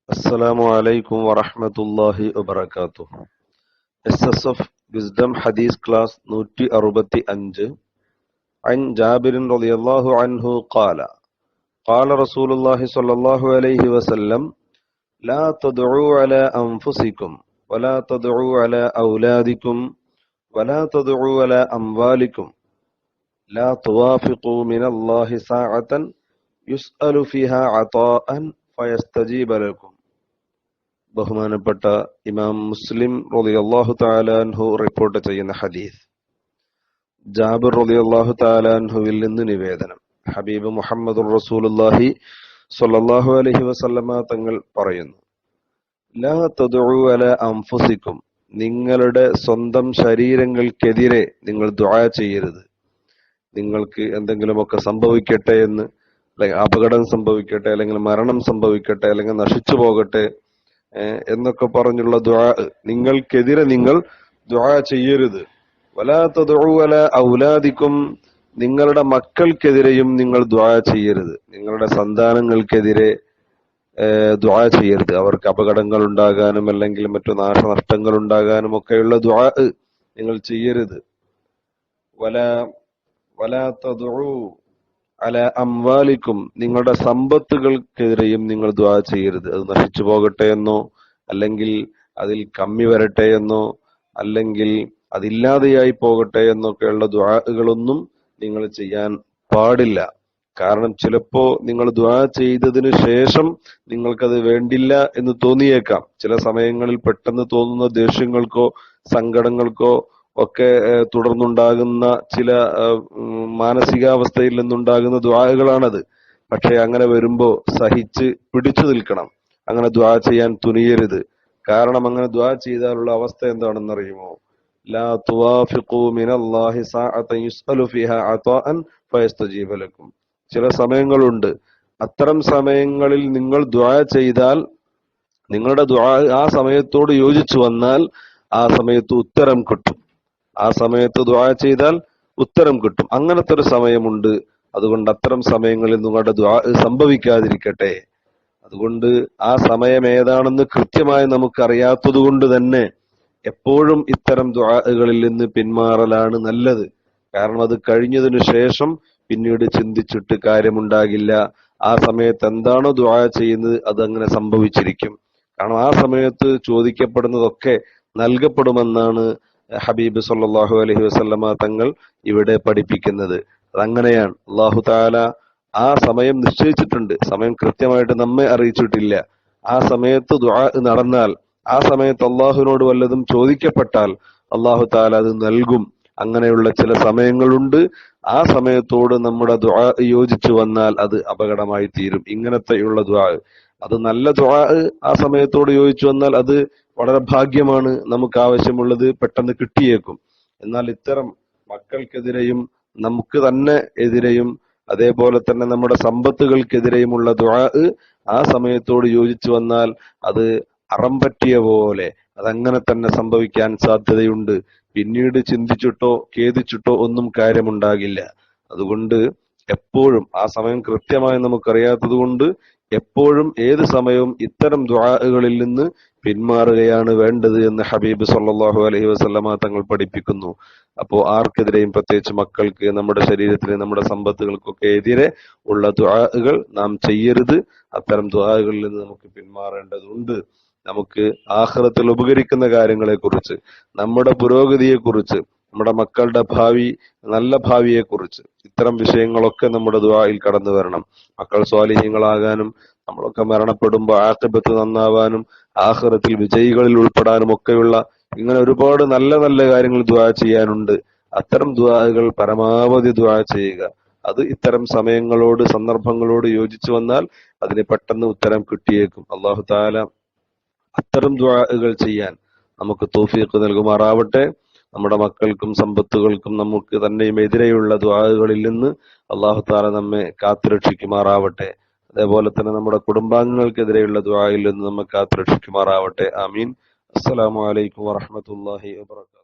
السلام عليكم ورحمة الله وبركاته. SSF Wisdom Hadith Class 165 عن جابر رضي الله عنه قال رسول الله صلى الله عليه وسلم لا تدعوا على أنفسكم ولا تدعوا على أولادكم ولا تدعوا على أموالكم لا توافقوا من الله ساعة يسأل فيها عطاء فيستجيب لكم. ബഹുമാനപ്പെട്ട ഇമാം മുസ്ലിം റളിയല്ലാഹു തആല അൻഹു റിപ്പോർട്ട് ചെയ്യുന്ന ഹദീസ്. ജാബിർ റളിയല്ലാഹു തആല അൻഹുവിൽ നിന്ന് നിവേദനം. ഹബീബ് മുഹമ്മദുർ റസൂലുള്ളാഹി സ്വല്ലല്ലാഹു അലൈഹി വസല്ലമ തങ്ങൾ പറയുന്നു, ലാ തദ്ഉ അലാ അൻഫുസിക്കും, നിങ്ങളുടെ സ്വന്തം ശരീരങ്ങൾക്കെതിരെ നിങ്ങൾ ദുആ ചെയ്യരുത്. നിങ്ങൾക്ക് എന്തെങ്കിലുമൊക്കെ സംഭവിക്കട്ടെ എന്ന്, അല്ലെങ്കിൽ അപകടം സംഭവിക്കട്ടെ, അല്ലെങ്കിൽ മരണം സംഭവിക്കട്ടെ, അല്ലെങ്കിൽ നശിച്ചു പോകട്ടെ എന്നൊക്കെ പറഞ്ഞുള്ള ദുആ, നിങ്ങൾക്കെതിരെ നിങ്ങൾ ദുആ ചെയ്യരുത്. വലാ തദ്ഉ അലാ ഔലാദിക്കും, നിങ്ങളുടെ മക്കൾക്കെതിരെയും നിങ്ങൾ ദുആ ചെയ്യരുത്. നിങ്ങളുടെ സന്താനങ്ങൾക്കെതിരെ ദുആ ചെയ്യരുത്. അവർക്ക് അപകടങ്ങൾ ഉണ്ടാകാനും അല്ലെങ്കിൽ മറ്റു നാശനഷ്ടങ്ങൾ ഉണ്ടാകാനും ഒക്കെയുള്ള ദുആ നിങ്ങൾ ചെയ്യരുത്. വലാ തദ്ഉ അലാ അംവാലിക്കും, നിങ്ങളുടെ സമ്പത്തുകൾക്കെതിരെയും നിങ്ങൾ ദുആ ചെയ്യരുത്. അത് നശിച്ചു പോകട്ടെ എന്നോ, അല്ലെങ്കിൽ അതിൽ കമ്മി വരട്ടെ എന്നോ, അല്ലെങ്കിൽ അതില്ലാതെയായി പോകട്ടെ എന്നൊക്കെയുള്ള ദുആകളൊന്നും നിങ്ങൾ ചെയ്യാൻ പാടില്ല. കാരണം ചിലപ്പോ നിങ്ങൾ ദുആ ചെയ്തതിനു ശേഷം നിങ്ങൾക്കത് വേണ്ടില്ല എന്ന് തോന്നിയേക്കാം. ചില സമയങ്ങളിൽ പെട്ടെന്ന് തോന്നുന്ന ദേഷ്യങ്ങൾക്കോ സങ്കടങ്ങൾക്കോ ഒക്കെ തുടർന്നുണ്ടാകുന്ന ചില മാനസികാവസ്ഥയിൽ നിന്നുണ്ടാകുന്ന ദുആകളാണത്. പക്ഷെ അങ്ങനെ വരുമ്പോ സഹിച്ച് പിടിച്ചു നിൽക്കണം. അങ്ങനെ ദുആ ചെയ്യാൻ തുനിയരുത്. കാരണം അങ്ങനെ ദുആ ചെയ്താലുള്ള അവസ്ഥ എന്താണെന്നറിയുമോ? ലാ തുവാഫിഖു മിനല്ലാഹി സഅതൻ യുസ്അലു ഫീഹാ അതാഅൻ ഫയസ്തജീബ ലക്കും. ചില സമയങ്ങളുണ്ട്, അത്തരം സമയങ്ങളിൽ നിങ്ങൾ ദുആ ചെയ്താൽ, നിങ്ങളുടെ ദുആ ആ സമയത്തോട് യോജിച്ചു വന്നാൽ ആ സമയത്ത് ഉത്തരം കിട്ടും. ആ സമയത്ത് ദുആ ചെയ്താൽ ഉത്തരം കിട്ടും. അങ്ങനത്തെ ഒരു സമയമുണ്ട്. അതുകൊണ്ട് അത്തരം സമയങ്ങളിൽ നിങ്ങളുടെ ദുആ സംഭവിക്കാതിരിക്കട്ടെ. അതുകൊണ്ട് ആ സമയം ഏതാണെന്ന് കൃത്യമായി നമുക്കറിയാത്തത് കൊണ്ട് തന്നെ എപ്പോഴും ഇത്തരം ദുആകളിൽ നിന്ന് പിന്മാറലാണ് നല്ലത്. കാരണം അത് കഴിഞ്ഞതിനു ശേഷം പിന്നീട് ചിന്തിച്ചിട്ട് കാര്യമുണ്ടാകില്ല. ആ സമയത്ത് എന്താണോ ദുആ ചെയ്യുന്നത് അതങ്ങനെ സംഭവിച്ചിരിക്കും. കാരണം ആ സമയത്ത് ചോദിക്കപ്പെടുന്നതൊക്കെ നൽകപ്പെടുമെന്നാണ് ഹബീബ് സല്ലല്ലാഹു അലൈഹി വസല്ലമ തങ്ങൾ ഇവിടെ പഠിപ്പിക്കുന്നത്. അതങ്ങനെയാണ്. അല്ലാഹു തആല ആ സമയം നിശ്ചയിച്ചിട്ടുണ്ട്. സമയം കൃത്യമായിട്ട് നമ്മെ അറിയിച്ചിട്ടില്ല. ആ സമയത്ത് ദുആ നടന്നാൽ, ആ സമയത്ത് അള്ളാഹുവിനോട് വല്ലതും ചോദിക്കപ്പെട്ടാൽ അല്ലാഹു തആല അത് നൽകും. അങ്ങനെയുള്ള ചില സമയങ്ങളുണ്ട്. ആ സമയത്തോട് നമ്മുടെ ദുആ യോജിച്ചു വന്നാൽ അത് അപകടമായി തീരും. ഇങ്ങനത്തെയുള്ള ദുആ, അത് നല്ല ദുആ ആ സമയത്തോട് യോജിച്ചു വന്നാൽ അത് വളരെ ഭാഗ്യമാണ്. നമുക്ക് ആവശ്യമുള്ളത് പെട്ടെന്ന് കിട്ടിയേക്കും. എന്നാൽ ഇത്തരം മക്കൾക്കെതിരെയും നമുക്ക് തന്നെ എതിരെയും അതേപോലെ തന്നെ നമ്മുടെ സമ്പത്തുകൾക്കെതിരെയുമുള്ള ദുആ ആ സമയത്തോട് യോജിച്ചു വന്നാൽ അത് അറം പറ്റിയ പോലെ അതങ്ങനെ തന്നെ സംഭവിക്കാൻ സാധ്യതയുണ്ട്. പിന്നീട് ചിന്തിച്ചിട്ടോ ഖേദിച്ചിട്ടോ ഒന്നും കാര്യമുണ്ടാകില്ല. അതുകൊണ്ട് എപ്പോഴും ആ സമയം കൃത്യമായി നമുക്കറിയാത്തത് കൊണ്ട് എപ്പോഴും ഏത് സമയവും ഇത്തരം ദുആകളിൽ നിന്ന് പിന്മാറുകയാണ് വേണ്ടത് എന്ന് ഹബീബ് സല്ലല്ലാഹു അലൈഹി വസല്ലമ തങ്ങൾ പഠിപ്പിക്കുന്നു. അപ്പോ ആർക്കെതിരെയും, പ്രത്യേകിച്ച് മക്കൾക്ക്, നമ്മുടെ ശരീരത്തിന്, നമ്മുടെ സമ്പത്തുകൾക്കൊക്കെ എതിരെ ഉള്ള ദുആകൾ നാം ചെയ്യരുത്. അത്തരം ദുആകളിൽ നിന്ന് നമുക്ക് പിന്മാറേണ്ടതുണ്ട്. നമുക്ക് ആഖിറത്തിൽ ഉപകരിക്കുന്ന കാര്യങ്ങളെക്കുറിച്ച്, നമ്മുടെ പുരോഗതിയെക്കുറിച്ച്, നമ്മുടെ മക്കളുടെ ഭാവി, നല്ല ഭാവിയെക്കുറിച്ച്, ഇത്തരം വിഷയങ്ങളൊക്കെ നമ്മുടെ ദുആയിൽ കടന്നു വരണം. മക്കൾ സ്വാലിഹീങ്ങളാകാനും, നമ്മളൊക്കെ മരണപ്പെടുമ്പോൾ ആഖിബത്ത് നന്നാവാനും, ആഖിറത്തിൽ വിജയികളിൽ ഉൾപ്പെടാനും ഒക്കെയുള്ള ഇങ്ങനെ ഒരുപാട് നല്ല നല്ല കാര്യങ്ങൾ ദുആ ചെയ്യാനുണ്ട്. അത്തരം ദുആകൾ പരമാവധി ദുആ ചെയ്യുക. അത് ഇത്തരം സമയങ്ങളോട്, സന്ദർഭങ്ങളോട് യോജിച്ചു വന്നാൽ അതിന് പെട്ടെന്ന് ഉത്തരം കിട്ടിയേക്കും. അല്ലാഹു തആല അത്തരം ദുആകൾ ചെയ്യാൻ നമുക്ക് തൗഫീഖ് നൽകുമാറാവട്ടെ. നമ്മുടെ മക്കൾക്കും സമ്പത്തുകൾക്കും നമുക്ക് തന്നെയും എതിരെയുള്ള ദുആകളിൽ നിന്ന് അല്ലാഹു തആല നമ്മെ കാത്തുരക്ഷിക്കുമാറാവട്ടെ. അതേപോലെ തന്നെ നമ്മുടെ കുടുംബാംഗങ്ങൾക്കെതിരെയുള്ള ദുആയിൽ നിന്ന് നമ്മെ കാത്തുരക്ഷിക്കുമാറാവട്ടെ. ആമീൻ. അസ്സലാമു അലൈക്കും വറഹ്മത്തുള്ളാഹി വബറകാതുഹു.